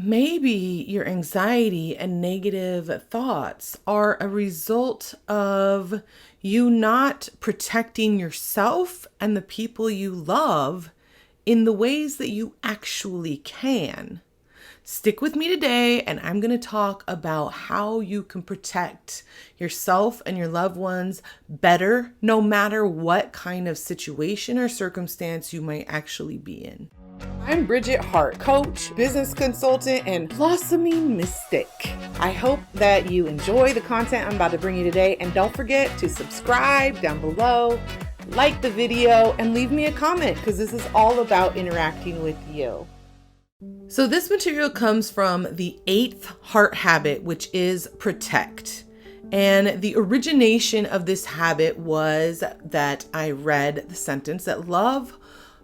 maybe your anxiety and negative thoughts are a result of you not protecting yourself and the people you love in the ways that you actually can. Stick with me today, and I'm going to talk about how you can protect yourself and your loved ones better, no matter what kind of situation or circumstance you might actually be in. I'm Bridget Hart, coach, business consultant, and blossoming mystic. I hope that you enjoy the content I'm about to bring you today, and don't forget to subscribe down below, like the video, and leave me a comment because this is all about interacting with you. So this material comes from the 8th Hart Habit, which is protect. And the origination of this habit was that I read the sentence that love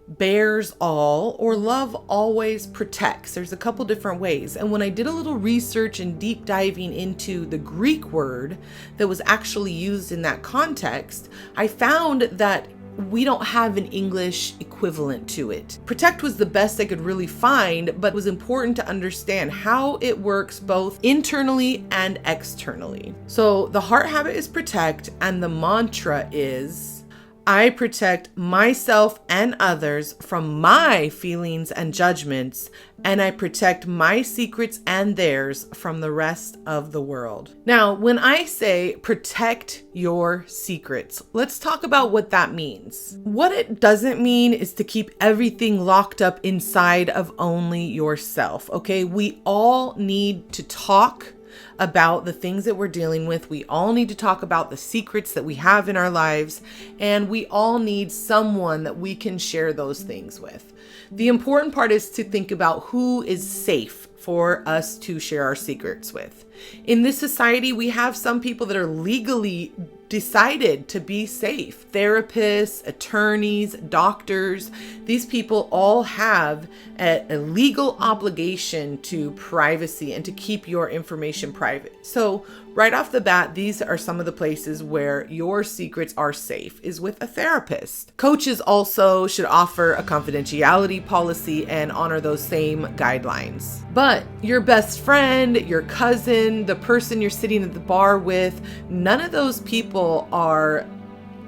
bears all, or love always protects. There's a couple different ways. And when I did a little research and deep diving into the Greek word that was actually used in that context, I found that we don't have an English equivalent to it. Protect was the best I could really find, but it was important to understand how it works both internally and externally. So the heart habit is protect, and the mantra is, I protect myself and others from my feelings and judgments, and I protect my secrets and theirs from the rest of the world. Now, when I say protect your secrets, let's talk about what that means. What it doesn't mean is to keep everything locked up inside of only yourself, okay? We all need to talk about the things that we're dealing with. We all need to talk about the secrets that we have in our lives, and we all need someone that we can share those things with. The important part is to think about who is safe for us to share our secrets with. In this society, we have some people that are legally decided to be safe. Therapists, attorneys, doctors, these people all have a legal obligation to privacy and to keep your information private. So right off the bat, these are some of the places where your secrets are safe, is with a therapist. Coaches also should offer a confidentiality policy and honor those same guidelines. But your best friend, your cousin, the person you're sitting at the bar with, none of those people are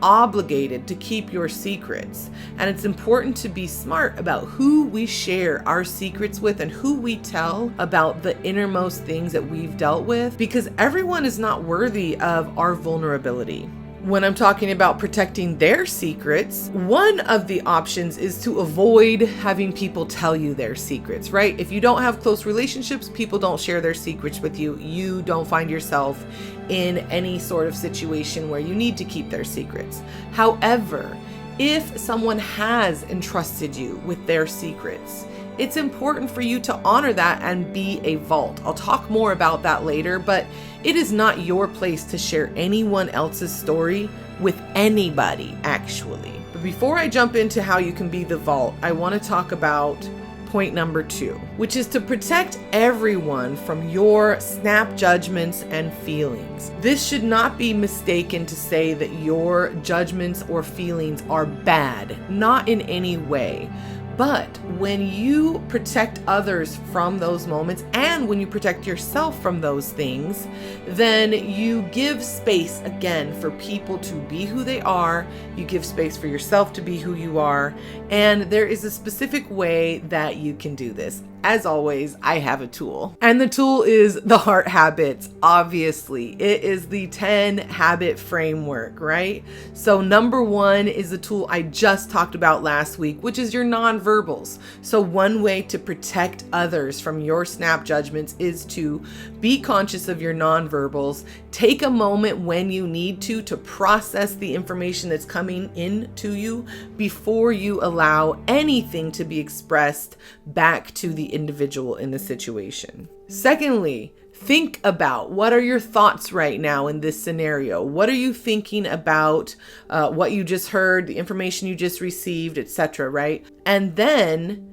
obligated to keep your secrets. And it's important to be smart about who we share our secrets with and who we tell about the innermost things that we've dealt with, because everyone is not worthy of our vulnerability. When I'm talking about protecting their secrets, one of the options is to avoid having people tell you their secrets, right? If you don't have close relationships, people don't share their secrets with you. You don't find yourself in any sort of situation where you need to keep their secrets. However, if someone has entrusted you with their secrets, it's important for you to honor that and be a vault. I'll talk more about that later, but it is not your place to share anyone else's story with anybody, actually. But before I jump into how you can be the vault, I want to talk about point number 2, which is to protect everyone from your snap judgments and feelings. This should not be mistaken to say that your judgments or feelings are bad, not in any way. But when you protect others from those moments, and when you protect yourself from those things, then you give space again for people to be who they are. You give space for yourself to be who you are. And there is a specific way that you can do this. As always, I have a tool, and the tool is the Hart Habits. Obviously, it is the 10 habit framework, right? So number 1 is the tool I just talked about last week, which is your nonverbals. So one way to protect others from your snap judgments is to be conscious of your nonverbals. Take a moment when you need to process the information that's coming into you before you allow anything to be expressed back to the individual in the situation. Secondly, think about what are your thoughts right now in this scenario. What are you thinking about what you just heard, the information you just received, etc., right? And then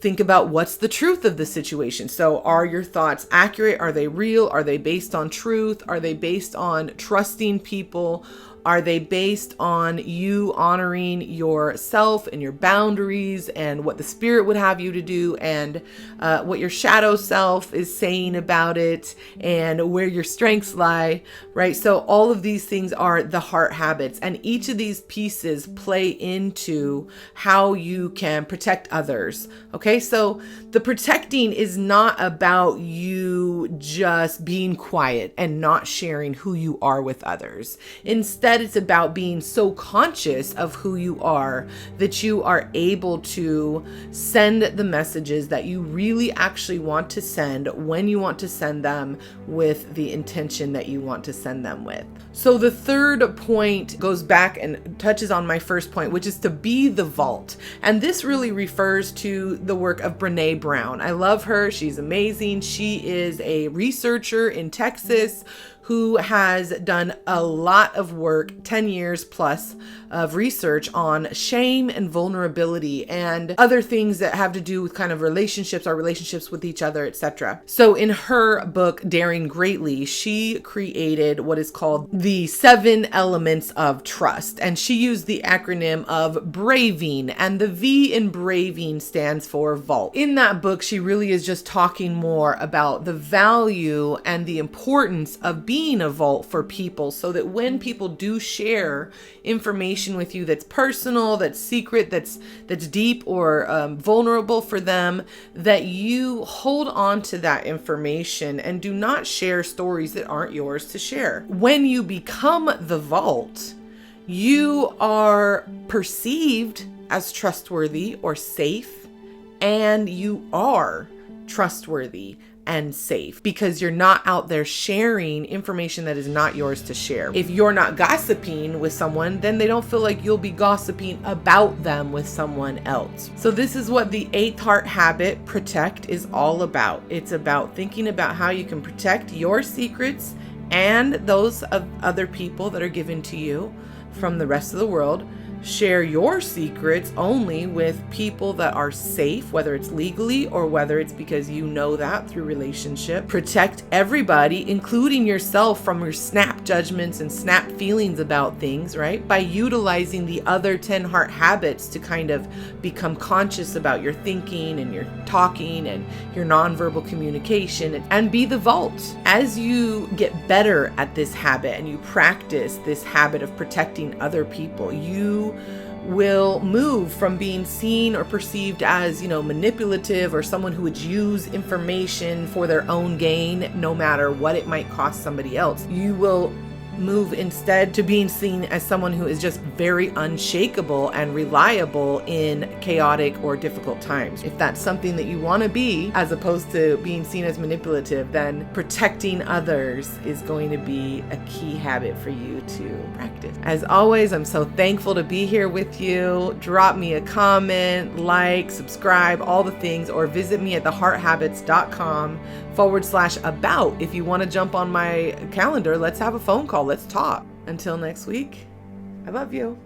think about what's the truth of the situation. So are your thoughts accurate? Are they real? Are they based on truth? Are they based on trusting people? Are they based on you honoring yourself and your boundaries and what the spirit would have you to do, and what your shadow self is saying about it, and where your strengths lie, right? So all of these things are the heart habits, and each of these pieces play into how you can protect others. Okay, so the protecting is not about you just being quiet and not sharing who you are with others. Instead, it's about being so conscious of who you are that you are able to send the messages that you really actually want to send when you want to send them, with the intention that you want to send them with. So the third point goes back and touches on my first point, which is to be the vault. And this really refers to the work of Brené Brown. I love her. She's amazing. She is a researcher in Texas who has done a lot of work, 10 years plus of research on shame and vulnerability and other things that have to do with kind of relationships, our relationships with each other, etc. So in her book, Daring Greatly, she created what is called the 7 elements of trust. And she used the acronym of BRAVING, and the V in BRAVING stands for vault. In that book, she really is just talking more about the value and the importance of being a vault for people, so that when people do share information with you that's personal, that's secret, that's deep or vulnerable for them, that you hold on to that information and do not share stories that aren't yours to share. When you become the vault, you are perceived as trustworthy or safe, and you are trustworthy and safe because you're not out there sharing information that is not yours to share. If you're not gossiping with someone, then they don't feel like you'll be gossiping about them with someone else. So this is what the 8th heart habit, protect, is all about. It's about thinking about how you can protect your secrets and those of other people that are given to you from the rest of the world. Share your secrets only with people that are safe, whether it's legally or whether it's because you know that through relationship. Protect everybody, including yourself, from your snap judgments and snap feelings about things, right? By utilizing the other 10 heart habits to kind of become conscious about your thinking and your talking and your nonverbal communication, and be the vault. As you get better at this habit and you practice this habit of protecting other people, you will move from being seen or perceived as, manipulative or someone who would use information for their own gain, no matter what it might cost somebody else. You will move instead to being seen as someone who is just very unshakable and reliable in chaotic or difficult times. If that's something that you want to be, as opposed to being seen as manipulative, then protecting others is going to be a key habit for you to practice. As always, I'm so thankful to be here with you. Drop me a comment, like, subscribe, all the things, or visit me at thehearthabits.com/about. If you want to jump on my calendar, let's have a phone call. Let's talk. Until next week, I love you.